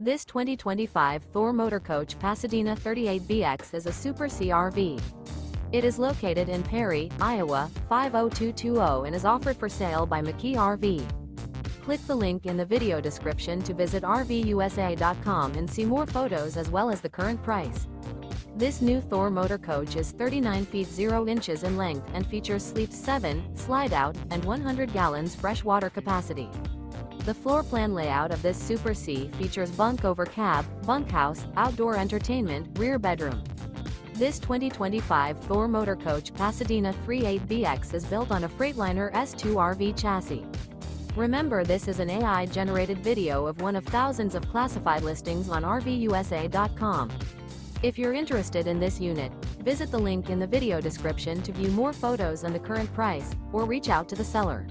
This 2025 Thor Motor Coach Pasadena 38BX is a Super CRV. It is located in Perry, Iowa, 50220 and is offered for sale by McKee RV. Click the link in the video description to visit RVUSA.com and see more photos as well as the current price. This new Thor Motor Coach is 39 feet 0 inches in length and features Sleep 7, Slideout, and 100 gallons fresh water capacity. The floor plan layout of this Super C features Bunk Over Cab, Bunkhouse, outdoor entertainment, rear bedroom. This 2025 Thor Motor Coach Pasadena 38BX is built on a Freightliner S2RV chassis. Remember, this is an AI-generated video of one of thousands of classified listings on RVUSA.com. If you're interested in this unit, visit the link in the video description to view more photos and the current price, or reach out to the seller.